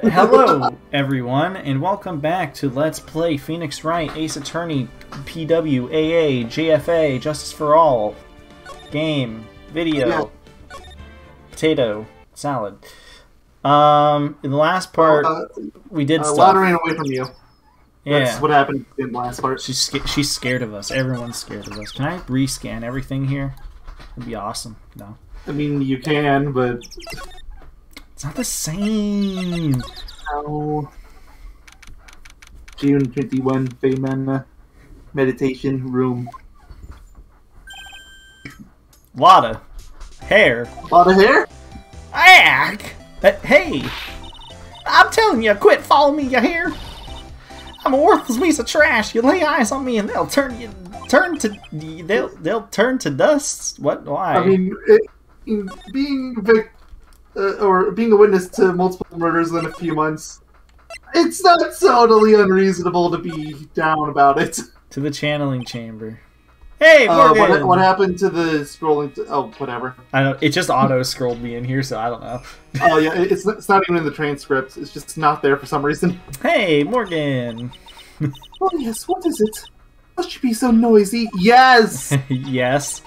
Hello, everyone, and welcome back to Let's Play Phoenix Wright, Ace Attorney, PW, AA, JFA, Justice for All, game, video, potato, salad. In the last part, we did stuff. Lana ran away from you. Yeah. That's what happened in the last part. She's scared of us. Everyone's scared of us. Can I rescan everything here? That'd be awesome. No. I mean, you can, but... It's not the same. No. June 21, Feynman meditation room. Lotta. Hair. Lot of hair? Ack! Hey! I'm telling you, quit following me, you hear? I'm a worthless piece of trash. You lay eyes on me and they'll turn to dust. What? Why? I mean, being a witness to multiple murders in a few months, it's not totally unreasonable to be down about it. To the channeling chamber. Hey, Morgan! What happened to the scrolling? Oh, whatever. I don't. It just auto-scrolled me in here, so I don't know. Oh yeah, it's not even in the transcript. It's just not there for some reason. Hey, Morgan! Oh yes, what is it? Must you be so noisy? Yes! Yes.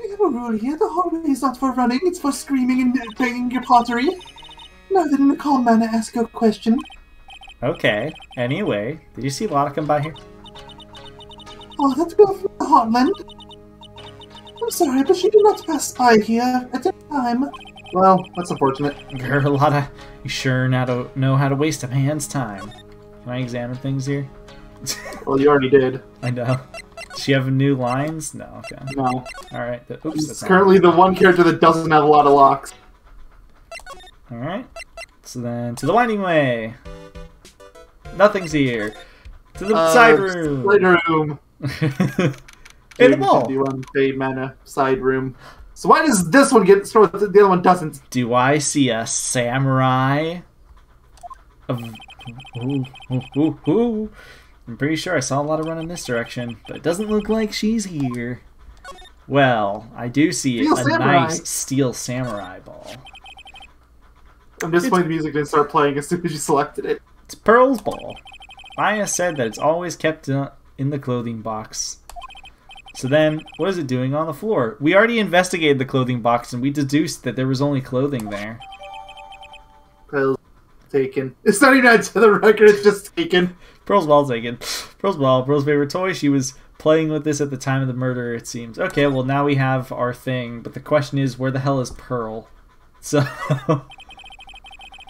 We have a rule here. The hallway is not for running, it's for screaming and banging your pottery. Now then, in a calm manner, ask your question. Okay. Anyway, did you see Lotta come by here? Oh, that girl from the Heartland. I'm sorry, but she did not pass by here at any time. Well, that's unfortunate. Girl, Lotta, you sure know how to waste a man's time. Can I examine things here? Well, you already did. I know. Does she have new lines? No, okay. No. Alright. Oops, She's currently the one character that doesn't have a lot of locks. Alright. So then, to the winding way. Nothing's here. To the side room. Side room. In the mall. Fade mana side room. So why does this one get stored, the other one doesn't? Do I see a samurai? Ooh. I'm pretty sure I saw a lot of run in this direction, but it doesn't look like she's here. Well, I do see a nice steel samurai ball. I'm disappointed the music didn't start playing as soon as you selected it. It's Pearl's ball. Maya said that it's always kept in the clothing box. So then, what is it doing on the floor? We already investigated the clothing box and we deduced that there was only clothing there. Pearl's taken. It's not even added to the record, it's just taken. Pearl's ball taken. Pearl's ball, Pearl's favorite toy. She was playing with this at the time of the murder, it seems. Okay, well now we have our thing, but the question is, where the hell is Pearl? So...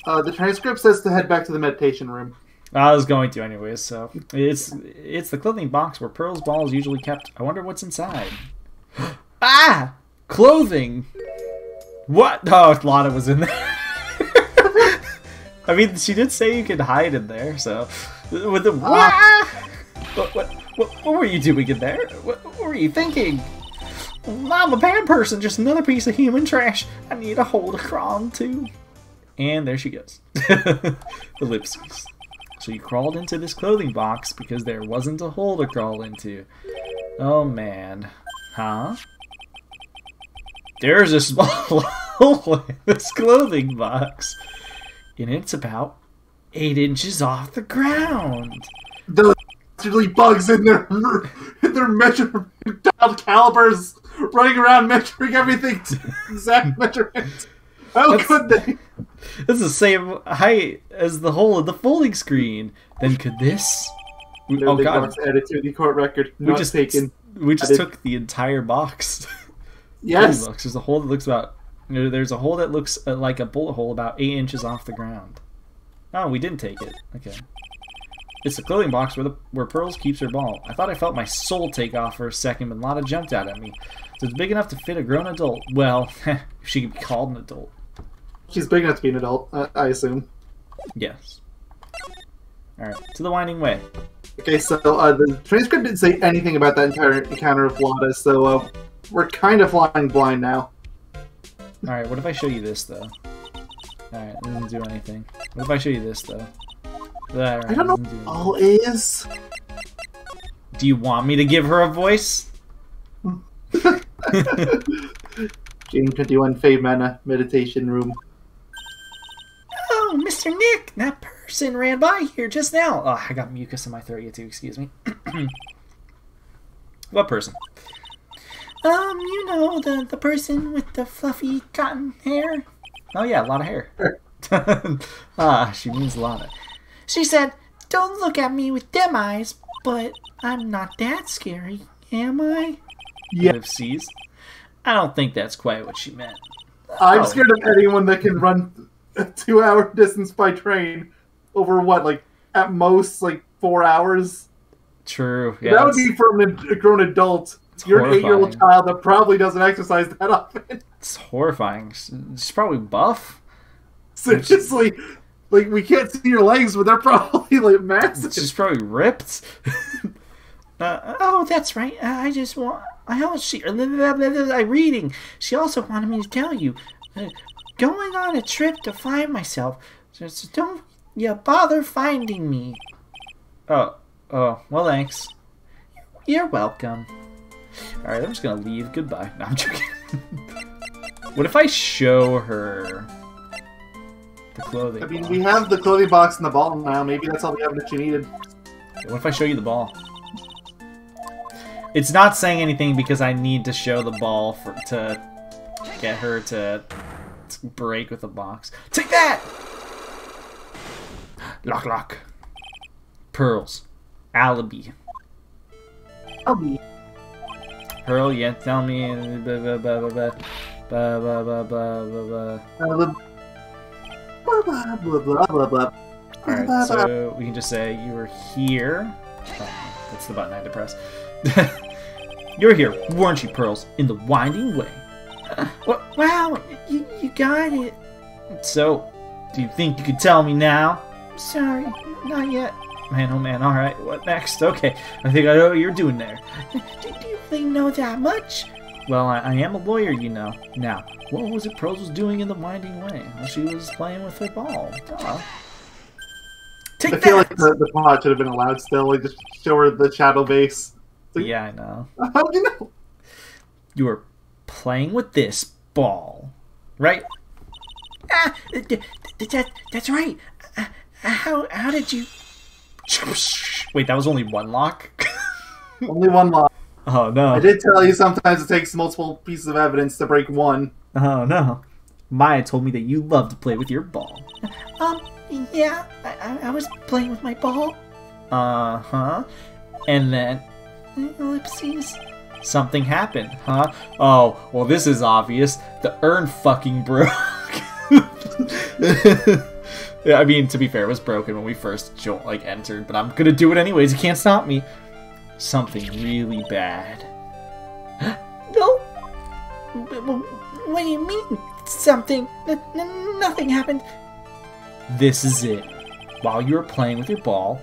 the transcript says to head back to the meditation room. I was going to anyways, so... It's the clothing box where Pearl's ball is usually kept. I wonder what's inside. Ah! Clothing! What? Oh, Lotta was in there. I mean, she did say you could hide in there, so... With the... What were you doing in there? What were you thinking? I'm a bad person, just another piece of human trash I need a hole to crawl into. And there she goes. Ellipses. So you crawled into this clothing box because there wasn't a hole to crawl into. Oh man. Huh? There's a small hole in this clothing box. And it's about 8 inches off the ground. Those bugs in their measuring calipers running around measuring everything to exact measurement. How could they? It's the same height as the hole in the folding screen. Then could this? Oh god! Added to the court record. We just took the entire box. Yes. There's a hole that looks about. There's a hole that looks like a bullet hole about 8 inches off the ground. Oh, we didn't take it. Okay. It's the clothing box where Pearls keeps her ball. I thought I felt my soul take off for a second, but Lotta jumped out at me. So it's big enough to fit a grown adult. Well, if she could be called an adult. She's big enough to be an adult, I assume. Yes. Alright, to the winding way. Okay, so the transcript didn't say anything about that entire encounter with Lotta, so we're kind of flying blind now. Alright, what if I show you this, though? Alright, it doesn't do anything. What if I show you this, though? Right, I don't know what all is. Do you want me to give her a voice? June 21, Fade Mana meditation room. Oh, Miss Mr. Nick, that person ran by here just now. Oh, I got mucus in my throat yet too, excuse me. What person? You know, the person with the fluffy cotton hair. Oh yeah, a lot of hair. She means a lot of. She said, "Don't look at me with them eyes," but I'm not that scary, am I? Yeah. Ellipses. I don't think that's quite what she meant. I'm scared of anyone that can run a 2-hour distance by train over what, like, at most, like, 4 hours? True. Yeah, that would be from a grown adult. You're an 8-year-old child that probably doesn't exercise that often. It's horrifying. She's probably buff. So it's just like we can't see your legs, but they're probably like massive. She's probably ripped. Oh, that's right. I just want. I'm reading. She also wanted me to tell you, going on a trip to find myself. So don't you bother finding me. Oh, well, thanks. You're welcome. All right, I'm just gonna leave. Goodbye. No, I'm joking. What if I show her the clothing? I mean, box? we have the clothing box and the ball now. Maybe that's all the evidence you needed. What if I show you the ball? It's not saying anything because I need to show the ball to get her to break with the box. Take that! Lock. Pearls. Alibi. Alibi. Pearl, yeah, tell me. Alright, so we can just say you were here. Oh, that's the button I had to press. You're here, weren't you, Pearls? In the winding way. Wow, you got it. So, do you think you could tell me now? Sorry, not yet. Man, oh man, alright, what next? Okay, I think I know what you're doing there. Do you really know that much? Well, I am a lawyer, you know. Now, what was it Pearls was doing in the winding way? Well, she was playing with her ball. Take I feel like the plot should have been allowed still. Like, just show her the shadow base. Like, yeah, I know. How do you know? You were playing with this ball, right? That's right. How did you... Wait, that was only one lock? Only one lock. Oh, no. I did tell you sometimes it takes multiple pieces of evidence to break one. Oh, no. Maya told me that you love to play with your ball. Yeah, I was playing with my ball. Uh-huh. And then... Ellipses. Something happened, huh? Oh, well, this is obvious. The urn fucking broke. Yeah, I mean, to be fair, it was broken when we first entered, but I'm gonna do it anyways. You can't stop me. Something really bad. No. What do you mean, something? Nothing happened. This is it. While you were playing with your ball,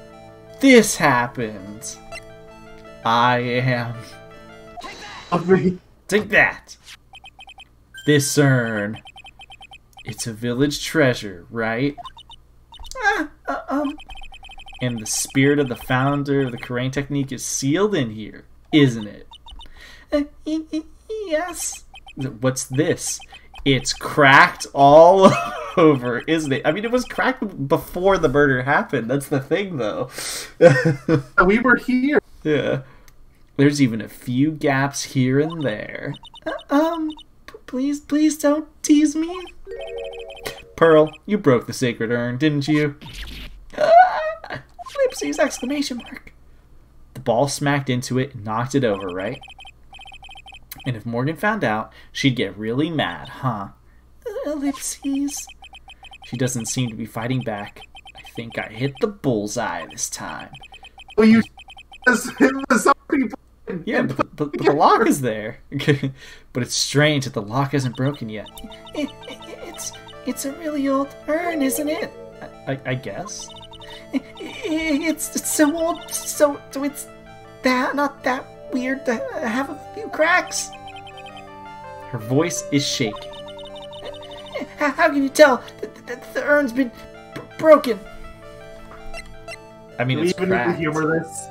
this happened. I am... Take that! This urn. It's a village treasure, right? And the spirit of the founder of the Karain technique is sealed in here, isn't it? Yes. What's this? It's cracked all over, isn't it? I mean, it was cracked before the murder happened. That's the thing, though. We were here. Yeah. There's even a few gaps here and there. Please don't tease me. Pearl, you broke the sacred urn, didn't you? Ellipses! Exclamation mark. The ball smacked into it and knocked it over, right? And if Morgan found out, she'd get really mad, huh? Ellipses. She doesn't seem to be fighting back. I think I hit the bullseye this time. Well, you hit the something. Yeah, but the lock is there. But it's strange that the lock hasn't broken yet. It's a really old urn, isn't it? I guess. It's so old, so it's not that weird to have a few cracks. Her voice is shaking. How can you tell that the urn's been broken? I mean, it's even cracked. need to humor this.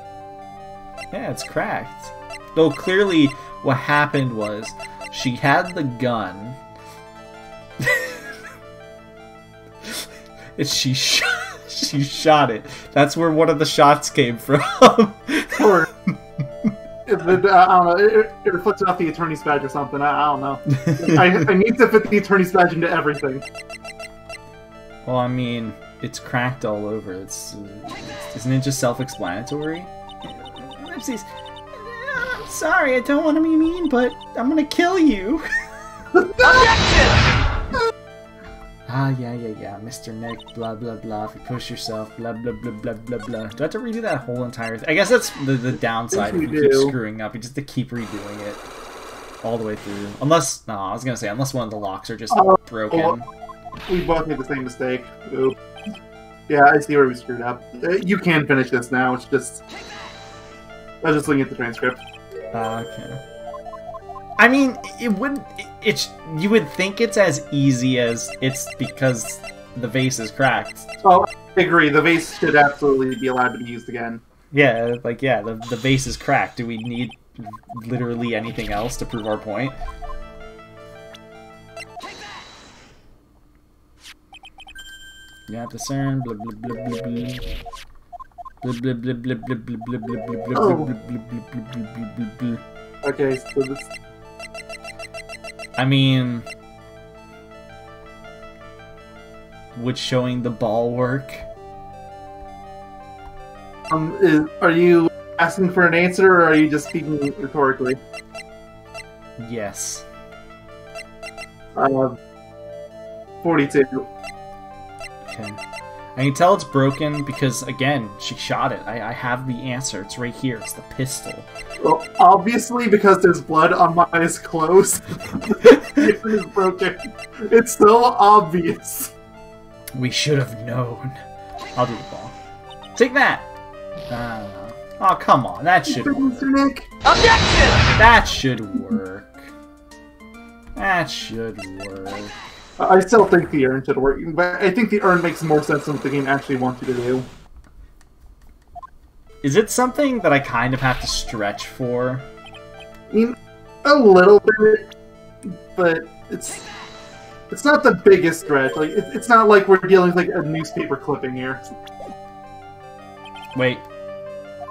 Yeah, it's cracked. Though clearly what happened was she had the gun She shot it. That's where one of the shots came from. Or I don't know. It reflects off the attorney's badge or something. I don't know. I need to fit the attorney's badge into everything. Well, I mean, it's cracked all over. Isn't it just self-explanatory? Oopsies. I'm sorry, I don't want to be mean, but I'm gonna kill you. Yeah, Mr. Nick, blah, blah, blah. If you push yourself, blah, blah, blah, blah, blah, blah. Do I have to redo that whole entire thing? I guess that's the downside if you keep screwing up. You just have to keep redoing it all the way through. Unless, no, I was gonna say, unless one of the locks are just broken. We both made the same mistake. Oop. Yeah, I see where we screwed up. You can finish this now. It's just... I was just looking at the transcript. Okay. I mean, it wouldn't... you would think it's as easy as it's because the vase is cracked. Oh, I agree. The vase should absolutely be allowed to be used again. Yeah, like, yeah, the vase is cracked. Do we need literally anything else to prove our point? You have to discern, blah blah blah blah blah. Blah blah blah blah blah blah blah blah blah blah blah blah. Okay, so this... I mean... would showing the ball work? Are you asking for an answer, or are you just speaking rhetorically? Yes. 42. Okay. I can tell it's broken because, again, she shot it. I have the answer. It's right here. It's the pistol. Well, obviously, because there's blood on my clothes, it is broken. It's so obvious. We should have known. I'll do the ball. Take that! Oh, come on. That should work. Nick. Objection! That should work. That should work. I still think the urn should work, but I think the urn makes more sense than what the game actually wants you to do. Is it something that I kind of have to stretch for? I mean, a little bit, but it's not the biggest stretch. Like it's not like we're dealing with like a newspaper clipping here. Wait,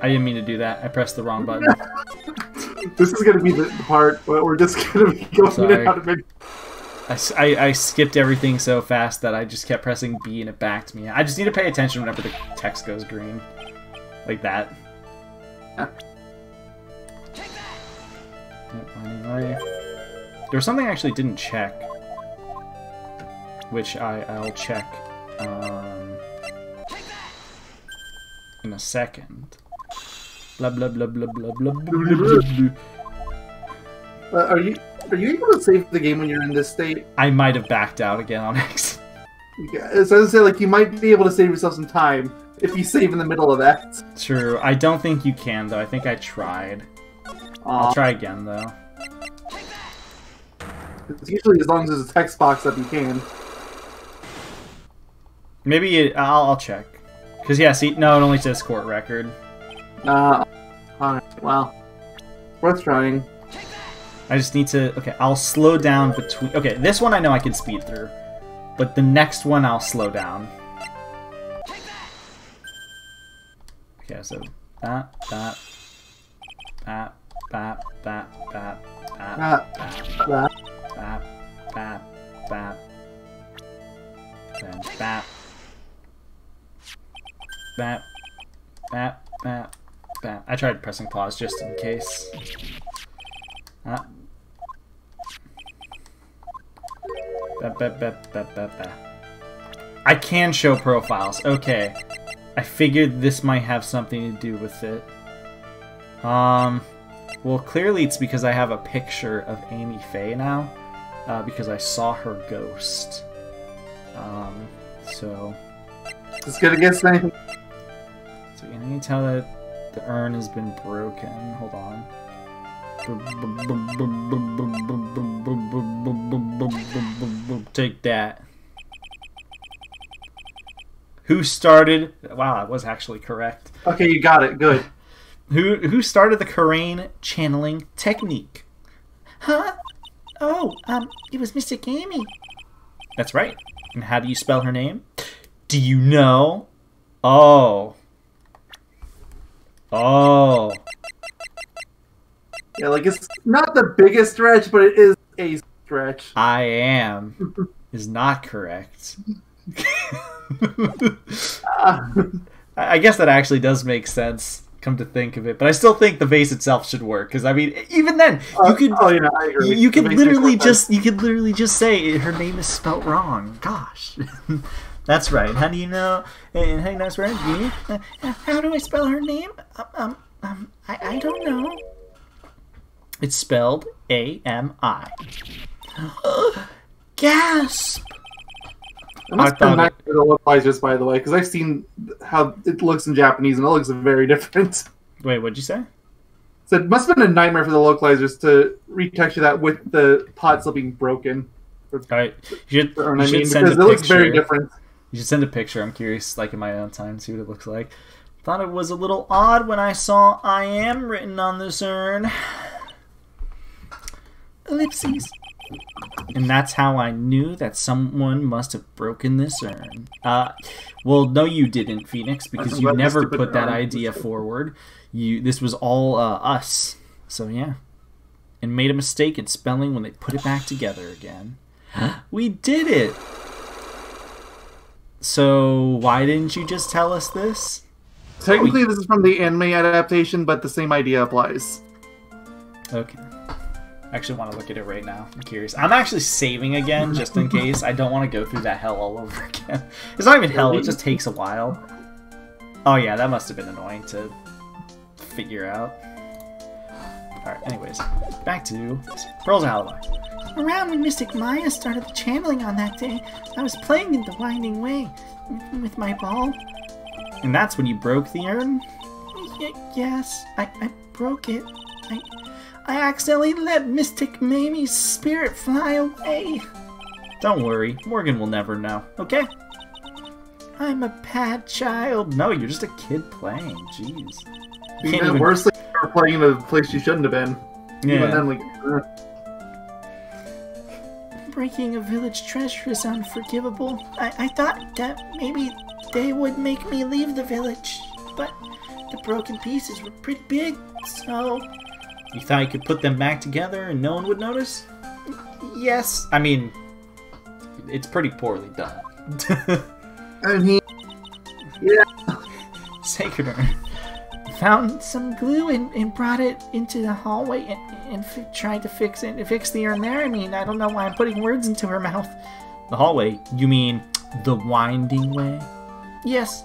I didn't mean to do that. I pressed the wrong button. This is gonna be the part where we're just gonna be going in and out of it. I skipped everything so fast that I just kept pressing B and it backed me. I just need to pay attention whenever the text goes green. Like that. Yeah. Anyway. There was something I actually didn't check. Which I'll check in a second. Blah blah blah blah blah blah blah blah blah. Are you able to save the game when you're in this state? I might have backed out again on X. Yeah, so I was say like you might be able to save yourself some time if you save in the middle of that. True. I don't think you can though. I think I tried. I'll try again though. It's usually as long as there's a text box up you can. Maybe I'll check. Cause yeah, see, no, it only says court record. Alright, well, worth trying. I just need to... Okay, I'll slow down between... Okay, this one I know I can speed through. But the next one I'll slow down. Okay, so... That, then I tried pressing pause just in case. I can show profiles. Okay. I figured this might have something to do with it. Well, clearly it's because I have a picture of Amy Faye now. Because I saw her ghost. So... Just gonna guess anything. So can you tell that the urn has been broken? Hold on. Take that. Who started... Wow, I was actually correct. Okay, you got it. Good. Who started the Karain channeling technique? Huh? Oh, it was Mr. Gamey. That's right. And how do you spell her name? Do you know? Oh. Oh. Yeah, like, it's not the biggest stretch, but it is a stretch. I am is not correct. I guess that actually does make sense, come to think of it. But I still think the vase itself should work, because I mean, even then, you could I agree. you could literally just say her name is spelt wrong. Gosh. That's right. How do you know? And how do you know it's right? How do I spell her name? I don't know. It's spelled A-M-I. Gasp! It must be nice for the localizers, by the way, because I've seen how it looks in Japanese, and it looks very different. Wait, what'd you say? So it must have been a nightmare for the localizers to retexture that with the pot still being broken. Alright, you should send because a it looks picture. very different. You should send a picture. I'm curious, like in my own time, see what it looks like. Thought it was a little odd when I saw "I am" written on this urn. Ellipses. And that's how I knew that someone must have broken this urn. Well, no, you didn't, Phoenix, because you never put that idea forward. This was all us. So yeah, and made a mistake in spelling when they put it back together again. We did it. So why didn't you just tell us this? Technically, this is from the anime adaptation, but the same idea applies. Okay. I actually want to look at it right now. I'm curious. I'm actually saving again, just in case. I don't want to go through that hell all over again. It's not even hell, it just takes a while. Oh yeah, that must have been annoying to figure out. Alright, anyways. Back to Pearl's alibi. Around when Mystic Maya started the channeling on that day, I was playing in the Winding Way with my ball. And that's when you broke the urn? Yes, I broke it. I accidentally let Mystic Mamie's spirit fly away. Don't worry, Morgan will never know, okay? I'm a bad child. No, you're just a kid playing, jeez. You can't even worse, like, you were playing in a place you shouldn't have been. Yeah. Even then, like, Breaking a village treasure is unforgivable. I thought that maybe they would make me leave the village, but the broken pieces were pretty big, so... You thought you could put them back together and no one would notice? Yes. I mean, it's pretty poorly done. I mean, yeah. Sacred urn. Found some glue and brought it into the hallway and tried to fix the urn there. I mean, I don't know why I'm putting words into her mouth. The hallway? You mean the Winding Way? Yes.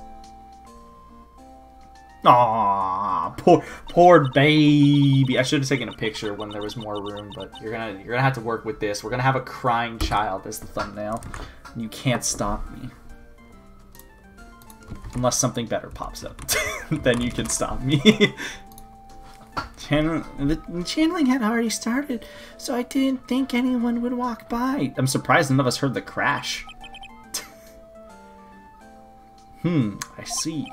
Aw, poor baby. I should have taken a picture when there was more room, but you're gonna have to work with this. We're gonna have a crying child as the thumbnail. You can't stop me. Unless something better pops up. Then you can stop me. The channeling had already started, so I didn't think anyone would walk by. I'm surprised none of us heard the crash. I see.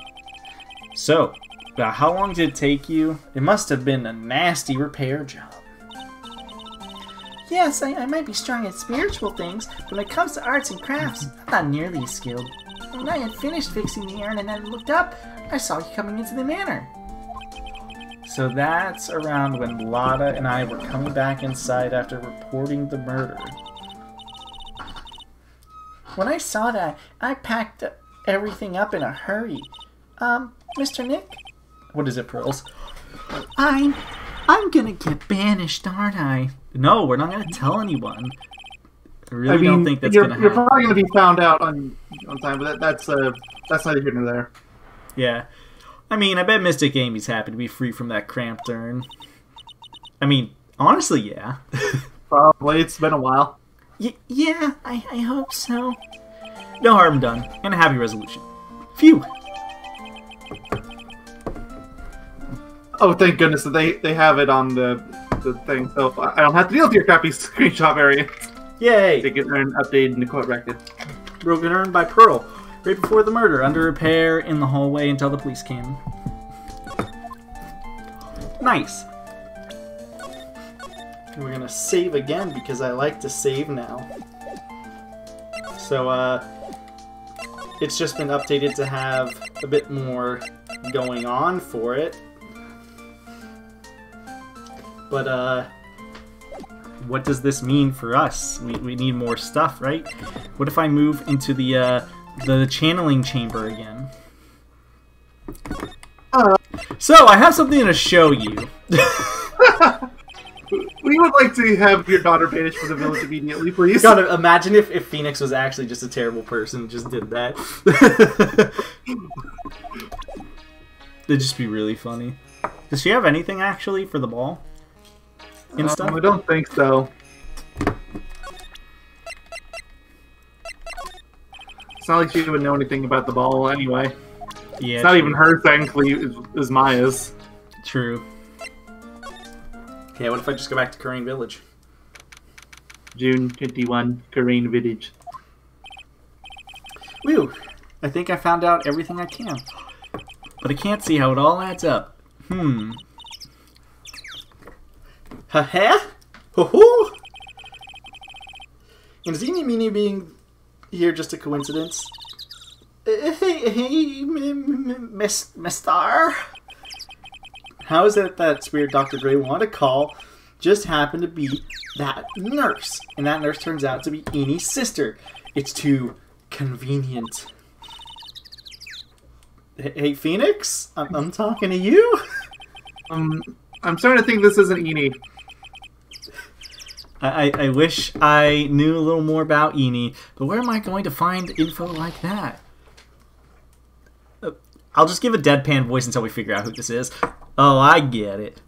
So, how long did it take you? It must have been a nasty repair job. Yes, I might be strong at spiritual things, but when it comes to arts and crafts, I'm not nearly as skilled. When I had finished fixing the urn and then looked up, I saw you coming into the manor. So that's around when Lotta and I were coming back inside after reporting the murder. When I saw that, I packed everything up in a hurry. Mr. Nick? What is it, Pearls? I'm gonna get banished, aren't I? No, we're not gonna tell anyone. I really don't think that's gonna happen. You're probably gonna be found out on time, but that's neither here nor there. Yeah. I mean, I bet Mystic Amy's happy to be free from that cramped urn. I mean, honestly, yeah. Probably. It's been a while. Yeah, I hope so. No harm done, and a happy resolution. Phew! Oh, thank goodness that they have it on the thing, so I don't have to deal with your crappy screenshot variant. Yay! They get an update and the quote corrected. Broken urn by Pearl, right before the murder, under repair in the hallway until the police came. Nice. And we're gonna save again because I like to save now. So, it's just been updated to have a bit more going on for it. But, what does this mean for us? We need more stuff, right? What if I move into the channeling chamber again? So, I have something to show you. We would like to have your daughter banished from the village immediately, please. God, imagine if Phoenix was actually just a terrible person and just did that. It'd just be really funny. Does she have anything, actually, for the ball? And stuff? I don't think so. It's not like she would know anything about the ball anyway. Yeah, it's not even her, thankfully, is Maya's. True. Okay, what if I just go back to Korean Village? June 21, Korean Village. Woo! I think I found out everything I can. But I can't see how it all adds up. Ha-ha? Ho-ho! And is Eeny Meeny being here just a coincidence? Hey, Mister? How is it that Spirit Dr. Gray wanted to call just happened to be that nurse? And that nurse turns out to be Eenie's sister. It's too convenient. Hey, Phoenix? I'm talking to you? I'm starting to think this isn't Eenie. I wish I knew a little more about Eenie, but where am I going to find info like that? I'll just give a deadpan voice until we figure out who this is. Oh, I get it.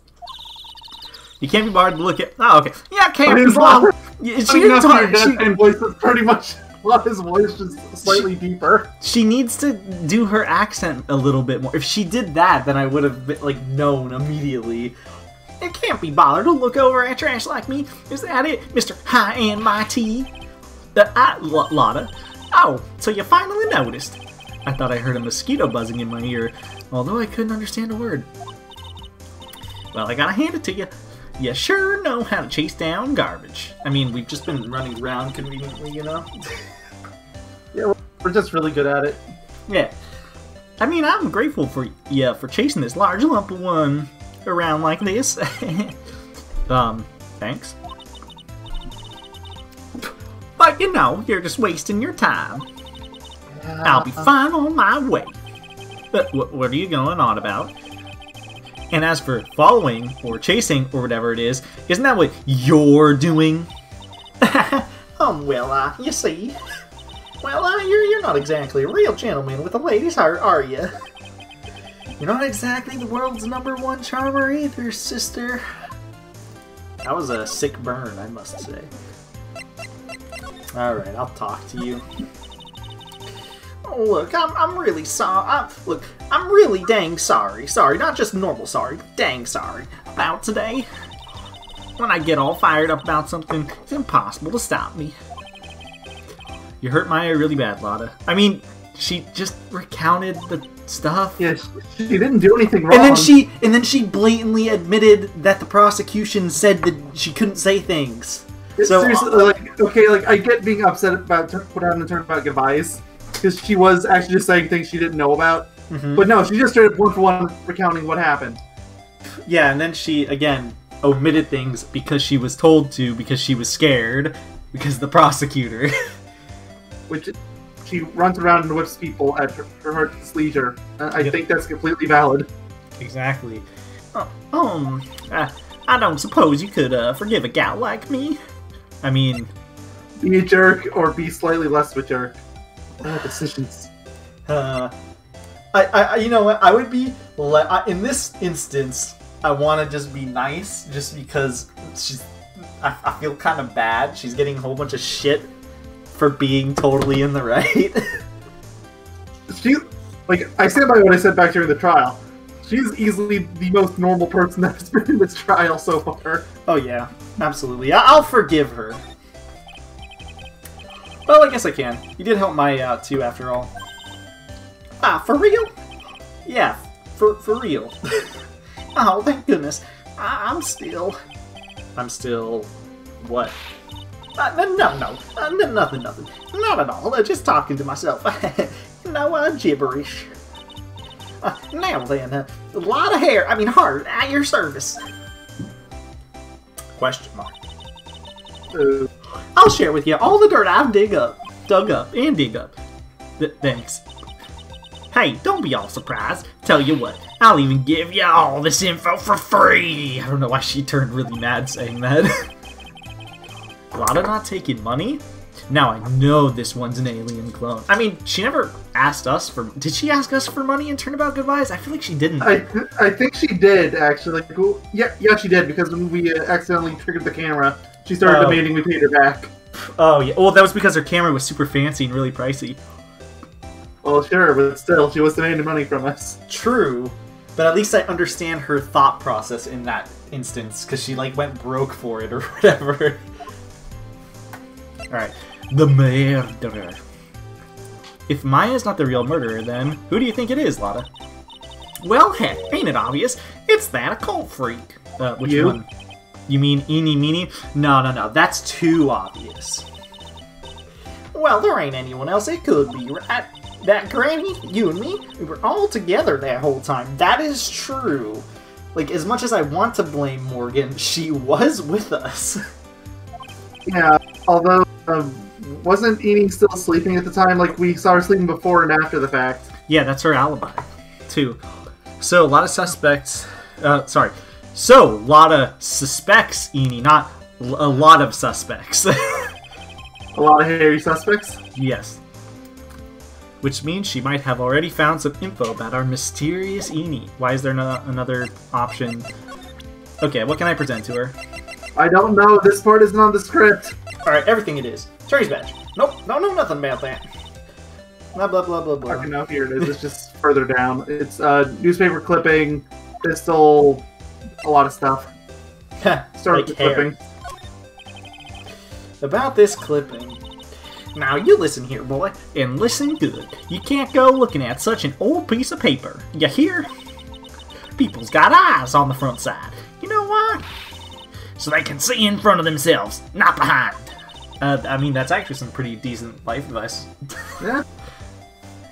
You can't be bothered to look at... Oh, okay. Yeah, I can't be bothered. She didn't talk... Deadpan voice is pretty much... his voice just slightly deeper. She needs to do her accent a little bit more. If she did that, then I would have been, like, known immediately. It can't be bothered to look over at trash like me. Is that it, Mr. High and Mighty? Lotta. Oh, so you finally noticed. I thought I heard a mosquito buzzing in my ear, although I couldn't understand a word. Well, I gotta hand it to you. You sure know how to chase down garbage. I mean, we've just been running around conveniently, you know? Yeah, we're just really good at it. Yeah. I mean, I'm grateful for you for chasing this large lump of one around like this. Thanks. But, you know, you're just wasting your time. I'll be fine on my way. But what are you going on about? And as for following, or chasing, or whatever it is, isn't that what you're doing? Well, you see. Well, you're not exactly a real gentleman with a lady's heart, are you? You're not exactly the world's #1 charmer either, sister. That was a sick burn, I must say. Alright, I'll talk to you. Oh, look, I'm really sorry. Look, I'm really dang sorry. Sorry, not just normal sorry, but dang sorry about today. When I get all fired up about something, it's impossible to stop me. You hurt Maya really bad, Lotta. I mean, she just recounted the stuff. Yeah, she didn't do anything wrong. And then she blatantly admitted that the prosecution said that she couldn't say things. So seriously, like, I get being upset about put out in the turn about goodbyes. Because she was actually just saying things she didn't know about. But no, she just started one-for-one recounting what happened. Yeah, and then she, again, omitted things because she was told to, because she was scared, because of the prosecutor. Which, she runs around and whips people at her heart's leisure. I think that's completely valid. Exactly. I don't suppose you could forgive a gal like me? I mean... Be a jerk, or be slightly less of a jerk. Decisions. You know what? I would be in this instance. I want to just be nice, just because I feel kind of bad. She's getting a whole bunch of shit for being totally in the right. I stand by what I said back during the trial. She's easily the most normal person that's been in this trial so far. Oh yeah, absolutely. I'll forgive her. Well, I guess I can. You did help Maya out, too, after all. Ah, for real? Yeah, for real. Oh, thank goodness. I'm still... what? No, nothing. Not at all. Just talking to myself. No gibberish. Now then, a lot of hair, heart, at your service. Question mark. I'll share with you all the dirt I've dug up. Thanks. Hey, don't be all surprised. Tell you what, I'll even give you all this info for free. I don't know why she turned really mad saying that. Lotta not taking money? Now I know this one's an alien clone. She never asked us for... Did she ask us for money in Turnabout Goodbyes? I feel like she didn't. I think she did, actually. Yeah, she did, because when we accidentally triggered the camera, she started demanding we paid her back. Oh, yeah. Well, that was because her camera was super fancy and really pricey. Well, sure, but still, she was demanding money from us. True. But at least I understand her thought process in that instance, because she, went broke for it or whatever. Alright. The murderer. If Maya's not the real murderer, then who do you think it is, Lotta? Well, heck, ain't it obvious? It's that occult freak. Which one? You mean Eeny Meeny? No, that's too obvious. Well, there ain't anyone else it could be, right? That Granny, you and me, we were all together that whole time. That is true. As much as I want to blame Morgan, she was with us. Yeah, although... wasn't Eeny still sleeping at the time? We saw her sleeping before and after the fact. Yeah, that's her alibi, too. So, a lot of suspects... So, Lotta suspects Eeny, not a lot of suspects. A lot of hairy suspects? Yes. Which means she might have already found some info about our mysterious Eeny. Why is there not another option? Okay, what can I present to her? I don't know. This part isn't on the script. Alright, everything it is. Cherry's badge. Nope, don't know nothing about that. Blah, blah, blah, blah, blah. Okay, no, here it is. It's just further down. It's newspaper clipping, pistol, a lot of stuff. Start with the clipping. About this clipping. Now, you listen here, boy, and listen good. You can't go looking at such an old piece of paper. You hear? People's got eyes on the front side. You know why? So they can see in front of themselves, not behind. That's actually some pretty decent life advice. Yeah.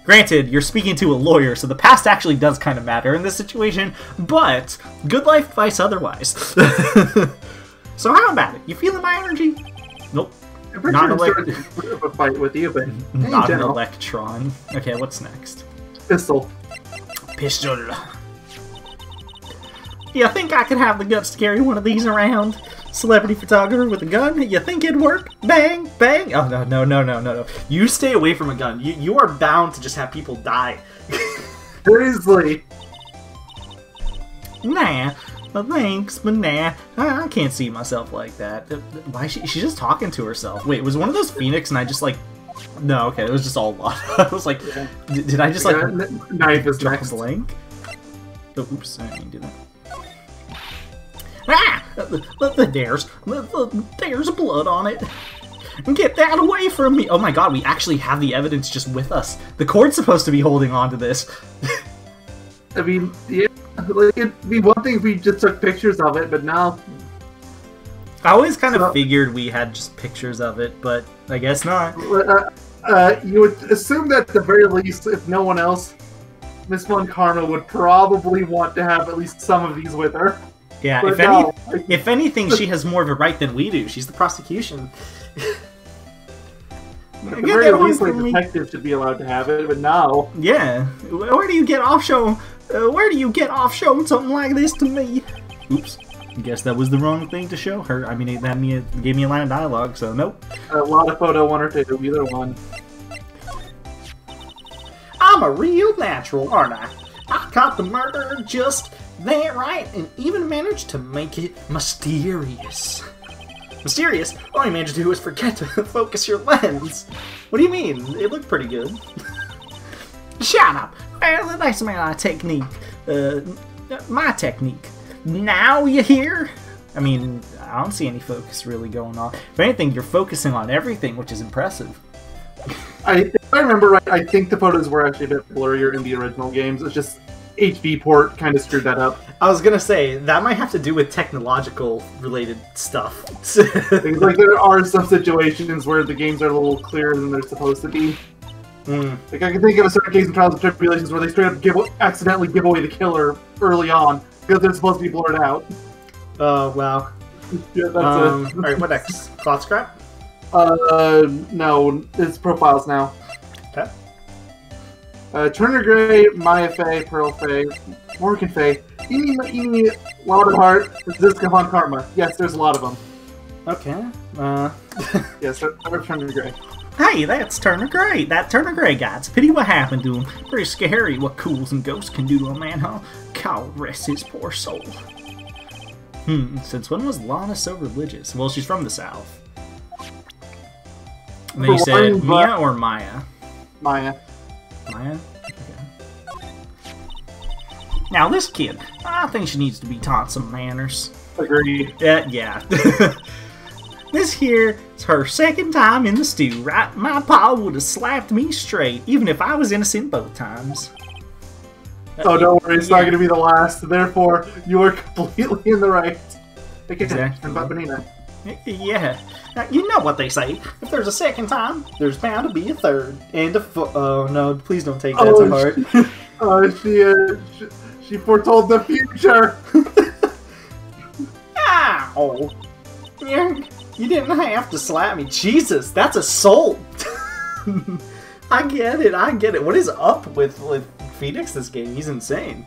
Granted, you're speaking to a lawyer, so the past actually does kind of matter in this situation, but good life advice otherwise. So how about it? You feeling my energy? Nope. Not a fight with you, but not an electron. Okay, what's next? Pistol. Pistol. You think I could have the guts to carry one of these around? Celebrity photographer with a gun? You think it'd work? Bang! Bang! Oh, no. You stay away from a gun. You are bound to just have people die. Seriously. Nah. Thanks, but nah. I can't see myself like that. Why is she's just talking to herself. Wait, was one of those Phoenix and I just No, okay, it was just all a lot. I was like, yeah. Did I just knife is drop next. A blank? Oh, oops, I didn't do that. Ah! There's blood on it. Get that away from me! Oh my god, we actually have the evidence just with us. The court's supposed to be holding on to this. Yeah, it'd be one thing if we just took pictures of it, but no. I always kind of figured we had just pictures of it, but I guess not. You would assume that at the very least, if no one else, Miss Von Karma would probably want to have at least some of these with her. Yeah, if anything, she has more of a right than we do. She's the prosecution. At the very least, the detective should be allowed to have it, but no. Yeah. Where do you get off showing something like this to me? Oops. I guess that was the wrong thing to show her. It gave me a line of dialogue, so nope. A lot of photo, one or two, either one. I'm a real natural, aren't I? I caught the murderer just that right, and even managed to make it mysterious. Mysterious? All you managed to do was forget to focus your lens. What do you mean? It looked pretty good. Shut up! That's my technique. My technique. Now you hear? I don't see any focus really going on. If anything, you're focusing on everything, which is impressive. If I remember right, I think the photos were actually a bit blurrier in the original games. It's just HV port kind of screwed that up. I was gonna say, that might have to do with technological related stuff. There are some situations where the games are a little clearer than they're supposed to be. Like, I can think of a certain case in Trials and Tribulations where they straight up accidentally give away the killer early on because they're supposed to be blurred out. Oh, wow. Yeah, that's Alright, what next? Cloth scrap? No, it's profiles now. Okay. Turner Gray, Maya Fey, Pearl Fey, Morgan Fey, Eni, Louderheart, Ziska Von Karma. Yes, there's a lot of them. Okay. Yes, they're Turner Gray. Hey, that's Turner Gray. That Turner Gray guy. It's a pity what happened to him. Pretty scary what ghouls and ghosts can do to a man, huh? God rest his poor soul. Since when was Lana so religious? Well, she's from the South. And then you said Mia or Maya? Maya. Maya? Okay. Now, this kid, I think she needs to be taught some manners. Agreed. Yeah. This here is her second time in the stew, right? My pa would have slapped me straight, even if I was innocent both times. Oh, don't worry, it's not going to be the last. Therefore, you are completely in the right. Exactly. About Benina. Yeah. Now, you know what they say. If there's a second time, there's bound to be a third. And a oh, no, please don't take that to heart. She foretold the future. Ow! You didn't have to slap me. Jesus, that's assault! I get it. What is up with Phoenix this game? He's insane.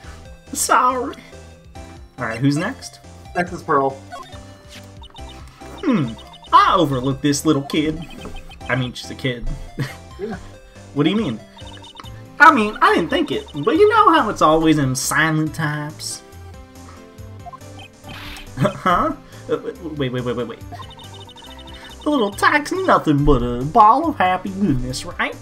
Sorry. Alright, who's next? Next is Pearl. I overlooked this little kid. I mean, she's a kid. Yeah. What do you mean? I mean, I didn't think it, but you know how it's always them silent types? Huh? Wait. The little tyke's nothing but a ball of happy goodness, right?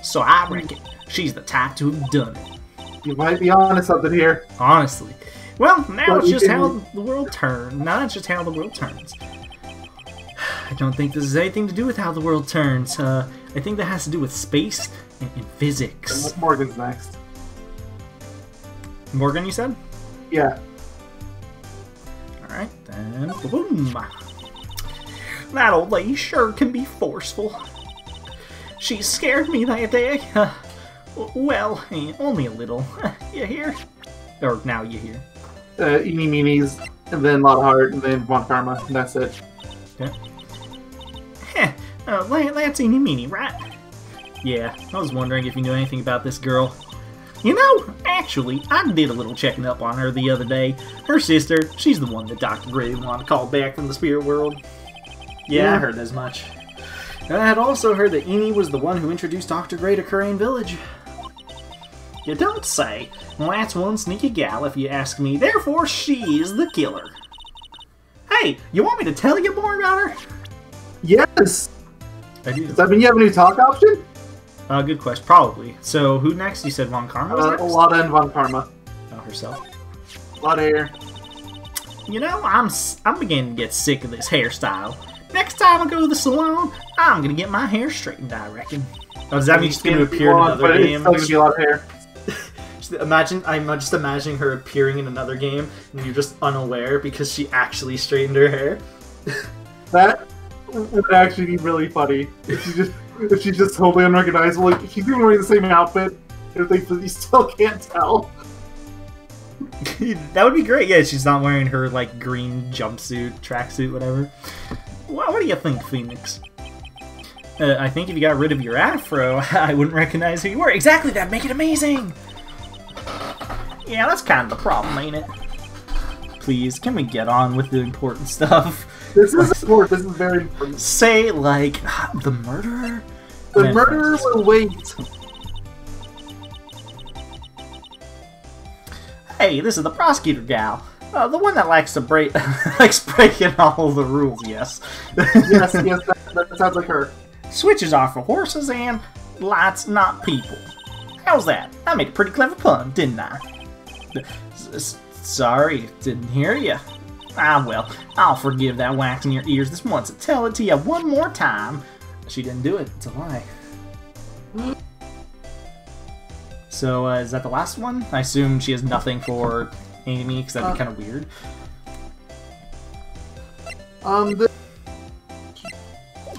So I reckon she's the type to have done it. You might be onto something here. Honestly. Well, now it's just how the world turns. Now it's just how the world turns. I don't think this has anything to do with how the world turns. I think that has to do with space and physics. Morgan's next. Morgan, you said? Yeah. Alright, then boom. That old lady sure can be forceful. She scared me that day. Well, only a little. You hear? Or now you hear. Eeny Meenies, and then Loudheart, and then Von Karma, and that's it. Okay. That's Eeny Meeny, right? Yeah, I was wondering if you knew anything about this girl. You know, actually, I did a little checking up on her the other day. Her sister, she's the one that Dr. Gray wanted to call back from the spirit world. Yeah, I heard as much. I had also heard that Eeny was the one who introduced Dr. Gray to Kurain Village. You don't say. Well, that's one sneaky gal, if you ask me. Therefore, she is the killer. Hey, you want me to tell you more about her? Yes! I do. Does that mean you have a new talk option? Good question. Probably. So, who next? You said Von Karma was next? Lotta and Von Karma. Oh, herself. Lotta here. You know, I'm beginning to get sick of this hairstyle. Next time I go to the salon, I'm gonna get my hair straightened, I reckon. Oh, does that mean she's gonna appear in another game? It's still gonna be a lot of hair. I'm just imagining her appearing in another game, and you're just unaware because she actually straightened her hair. That would actually be really funny. If she's just totally unrecognizable. Like, she's even wearing the same outfit, but you still can't tell. That would be great. Yeah, she's not wearing her like green jumpsuit, tracksuit, whatever. What do you think, Phoenix? I think if you got rid of your afro, I wouldn't recognize who you were. Exactly, that'd make it amazing! Yeah, that's kind of the problem, ain't it? Please, can we get on with the important stuff? This is important. This is very important. Say, like, the murderer? The murderer will wait. Hey, this is the prosecutor gal. The one that likes to likes breaking all the rules, yes. yes, that sounds like her. Switches are for horses and lights, not people. How's that? I made a pretty clever pun, didn't I? Sorry, didn't hear ya. Ah, well, I'll forgive that wax in your ears this once and tell it to you one more time. She didn't do it. It's a lie. So, is that the last one? I assume she has nothing for Amy, because that'd be kind of weird.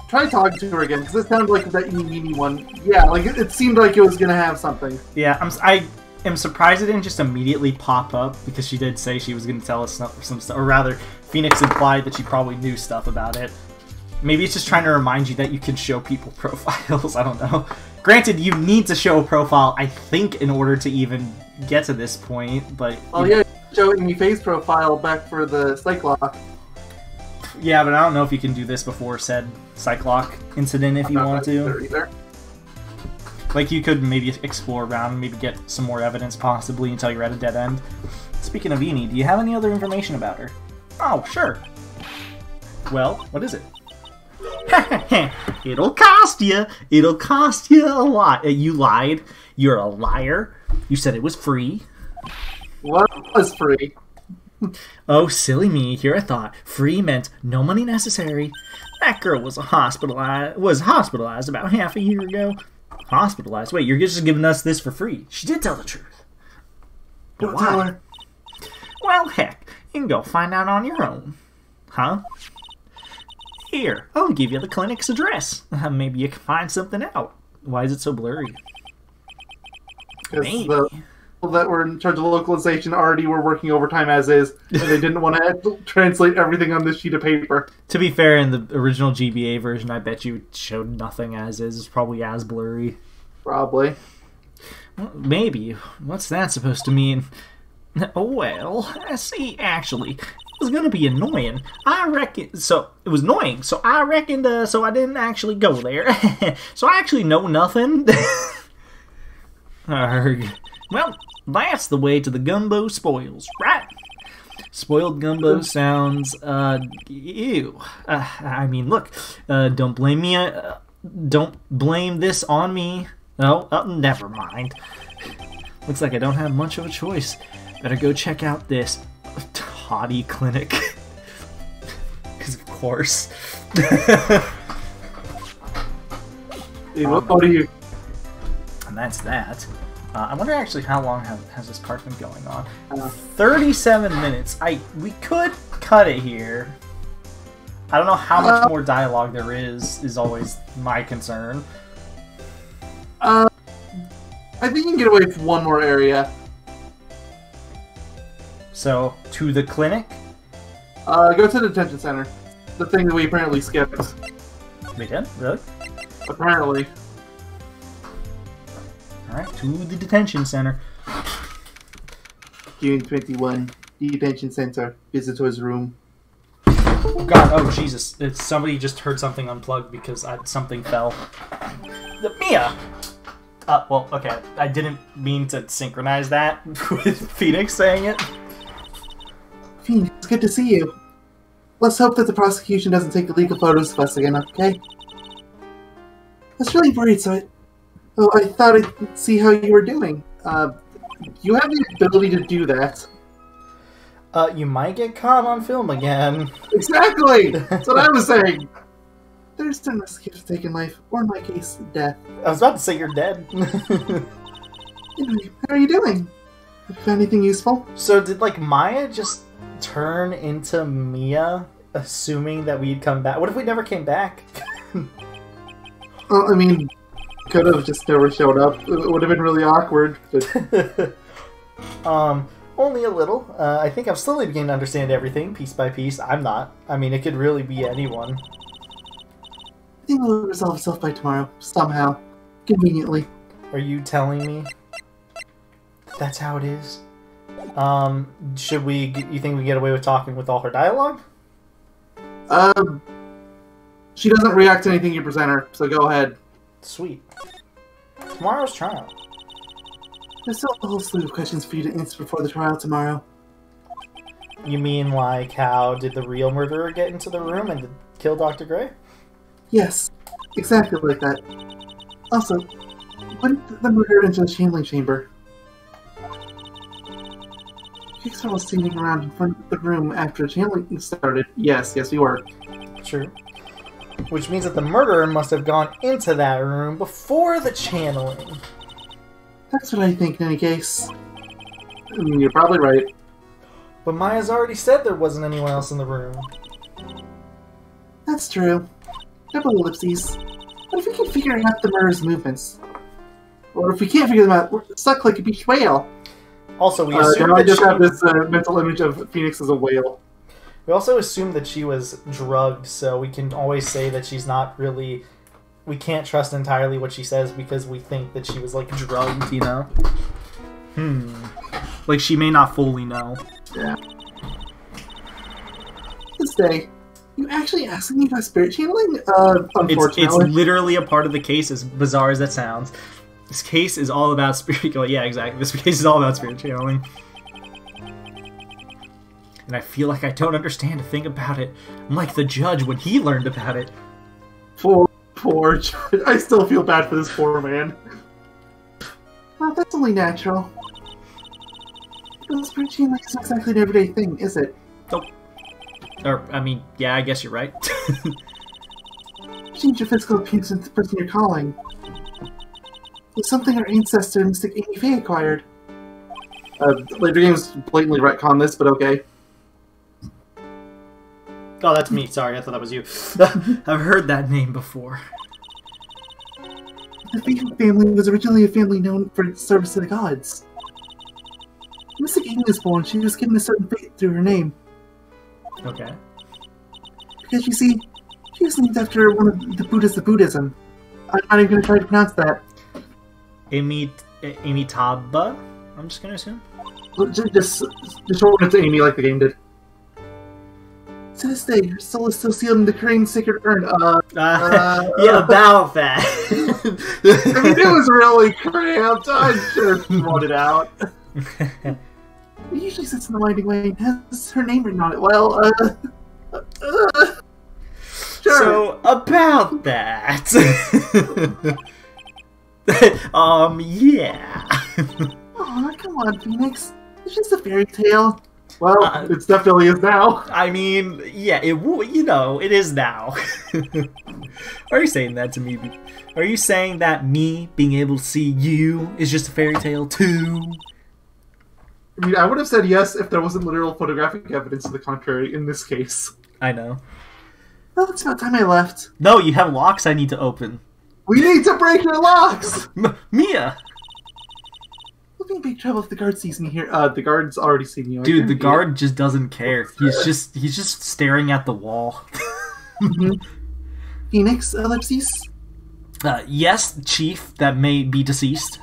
try talking to her again, because it sounded like that eeny one. Yeah, like it seemed like it was gonna have something. Yeah, I am surprised it didn't just immediately pop up, because she did say she was going to tell us some stuff, or rather, Phoenix implied that she probably knew stuff about it. Maybe it's just trying to remind you that you can show people profiles, I don't know. Granted, you need to show a profile, I think, in order to even get to this point, but... Oh yeah, showing me face profile back for the Cyclock. Yeah, but I don't know if you can do this before said Cyclock incident if you want to. Either. Like, you could maybe explore around, maybe get some more evidence, possibly, until you're at a dead end. Speaking of Eni, do you have any other information about her? Oh, sure. Well, what is it? It'll cost you. It'll cost you a lot. You lied. You're a liar. You said it was free. What was free? Oh, silly me. Here I thought free meant no money necessary. That girl was hospitalized about half a year ago. Hospitalized? Wait, you're just giving us this for free. She did tell the truth. Don't tell her. Well, heck, you can go find out on your own. Huh? Here, I'll give you the clinic's address. Maybe you can find something out. Why is it so blurry? Because the people that were in charge of localization already were working overtime as is, and they didn't want to translate everything on this sheet of paper. To be fair, in the original GBA version, I bet you it showed nothing as is. It's probably as blurry. Probably. Well, maybe. What's that supposed to mean? Oh, well, see, actually, it was going to be annoying. I reckon... So, it was annoying, so I reckoned, so I didn't actually go there. So I actually know nothing. Arrgh. Well, that's the way to the gumbo spoils, right? Spoiled gumbo sounds, ew. I mean, look, don't blame me, don't blame this on me. Oh, never mind. Looks like I don't have much of a choice. Better go check out this hottie clinic. Because of course. What are you... And that's that. I wonder actually how long has this part been going on. 37 minutes. We could cut it here. I don't know how much more dialogue there is always my concern. I think you can get away with one more area. So, to the clinic? Go to the detention center. The thing that we apparently skipped. We did? Really? Apparently. Alright, to the detention center. June 21. Detention center. Visitor's room. Oh god, oh Jesus. Somebody just heard something unplugged because something fell. Mia! Well, okay. I didn't mean to synchronize that with Phoenix saying it. Phoenix, it's good to see you. Let's hope that the prosecution doesn't take illegal photos of us again, okay? I was really worried, so I thought I'd see how you were doing. You have the ability to do that. You might get caught on film again. Exactly! That's what I was saying! There's no risk of taking life, or in my case, death. I was about to say you're dead. Anyway, how are you doing? Have you found anything useful? So did, like, Maya just turn into Mia, assuming that we'd come back? What if we never came back? Well, I mean, could have just never showed up. It would have been really awkward, but... Only a little. I think I'm slowly beginning to understand everything, piece by piece. I'm not. I mean, it could really be anyone. I think it will resolve itself by tomorrow, somehow. Conveniently. Are you telling me that's how it is? Should we... You think we get away with talking with all her dialogue? She doesn't react to anything you present her, so go ahead. Sweet. Tomorrow's trial. There's still a whole slew of questions for you to answer before the trial tomorrow. You mean, like, how did the real murderer get into the room and kill Dr. Gray? Yes, exactly like that. Also, when did the murderer into the channeling chamber? Pixar was standing around in front of the room after the channeling started. Yes, we were. True. Which means that the murderer must have gone into that room before the channeling. That's what I think in any case. You're probably right. But Maya's already said there wasn't anyone else in the room. That's true. Couple of ellipses. What if we can figure out the murderer's movements? Or if we can't figure them out, we're stuck like a beached whale. Also, we assume I that just have this mental image of Phoenix as a whale. We also assume that she was drugged, so we can always say that she's not really... We can't trust entirely what she says because we think that she was, like, drugged, you know? Like, she may not fully know. Yeah. This day, you actually asking me about spirit channeling? Unfortunately. It's literally a part of the case, as bizarre as that sounds. This case is all about spirit... Oh, yeah, exactly. This case is all about spirit channeling. And I feel like I don't understand a thing about it. I'm like the judge when he learned about it. Poor judge. I still feel bad for this poor man. Well, that's only natural. Spirit channeling isn't exactly an everyday thing, is it? Nope. Or, I mean, yeah, I guess you're right. Change your physical appearance into the person you're calling. It's something our ancestor, Mystic Amy Faye, acquired. Later games blatantly retcon this, but okay. Oh, that's me. Sorry, I thought that was you. I've heard that name before. The Faye family was originally a family known for its service to the gods. When Mystic Amy was born, she was given a certain fate through her name. Okay. Because you see, she was named after one of the Buddhas of Buddhism. I'm not even going to try to pronounce that. Amitabha? I'm just going to assume. Just shorten it to Amy like the game did. To this day, her soul is still sealed in the Korean sacred urn. Yeah, about that. I mean, it was really cramped. I'm sure she wrote it out. It usually sits in the winding way and has her name written on it. Well, sure. So, about that. Yeah. Aw, come on, Phoenix. It's just a fairy tale. Well, it definitely is now. I mean, yeah, it is now. Are you saying that to me? Are you saying that me being able to see you is just a fairy tale too? I mean, I would have said yes if there wasn't literal photographic evidence to the contrary in this case. I know. Well, it's about time I left. No, you have locks I need to open. We need to break your locks! Mia! We'll be in big trouble if the guard sees me here. The guard's already seen you. Dude, the guard just doesn't care. He's just staring at the wall. Phoenix, ellipses? Yes, Chief, that may be deceased.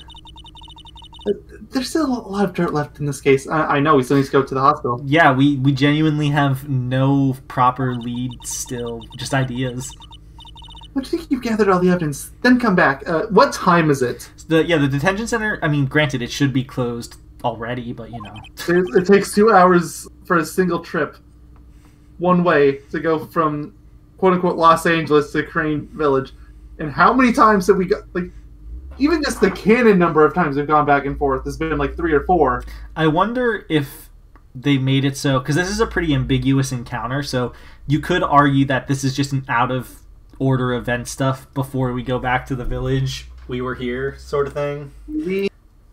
There's still a lot of dirt left in this case. I know, we still need to go to the hospital. Yeah, we genuinely have no proper leads still. Just ideas. Once you think you've gathered all the evidence, then come back. What time is it? The detention center, I mean, granted, it should be closed already, but you know. It takes 2 hours for a single trip. One way to go from quote-unquote Los Angeles to Crane Village. And how many times have we got, like, even just the canon number of times we've gone back and forth has been like 3 or 4. I wonder if they made it so, because this is a pretty ambiguous encounter, so you could argue that this is just an out-of-order event stuff before we go back to the village. We were here, sort of thing.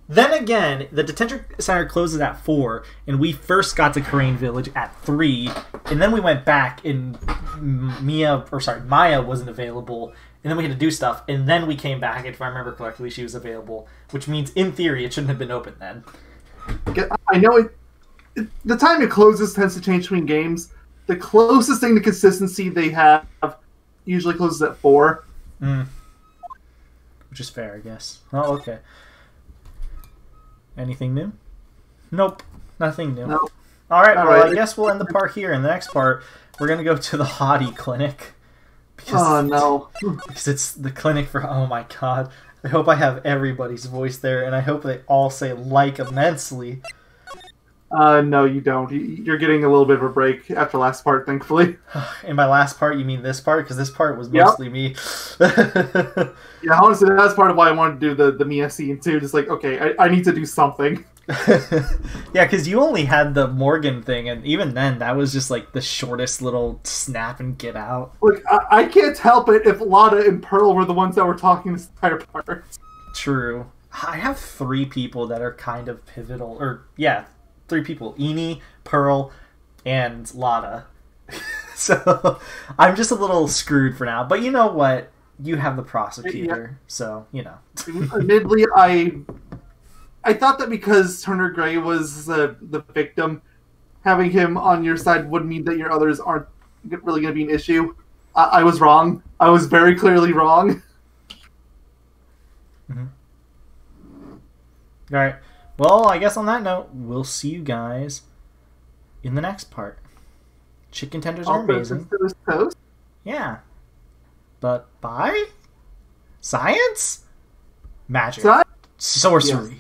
Then again, the detention center closes at 4, and we first got to Crane Village at 3, and then we went back, and Maya wasn't available, and then we had to do stuff, and then we came back, and if I remember correctly, she was available, which means, in theory, it shouldn't have been open then. I know the time it closes tends to change between games. The closest thing to consistency they have usually closes at 4. Which is fair, I guess. Oh, okay. Anything new? Nope. Nothing new. Nope. Alright, well, I guess we'll end the part here. In the next part, we're going to go to the Hottie Clinic. Oh, no. Because it's the clinic for... Oh, my God. I hope I have everybody's voice there, and I hope they all say like immensely. No, you don't. You're getting a little bit of a break after last part, thankfully. And by last part, you mean this part? Because this part was mostly me. Yeah, honestly, that's part of why I wanted to do the Mia scene, too. Just like, okay, I need to do something. Yeah, because you only had the Morgan thing, and even then, that was just like the shortest little snap and get out. Look, I can't help it if Lotta and Pearl were the ones that were talking this entire part. True. I have 3 people that are kind of pivotal. Or, yeah, 3 people. Eni, Pearl, and Lotta. So I'm just a little screwed for now. But you know what? You have the prosecutor, so you know. Admittedly, I thought that because Turner Gray was the victim, having him on your side would mean that your others aren't really going to be an issue. I was wrong. I was very clearly wrong. Mm-hmm. All right. Well, I guess on that note, we'll see you guys in the next part. Chicken tenders are amazing. Toast. Yeah. But bye? Science? Magic. Sorcery. Yes.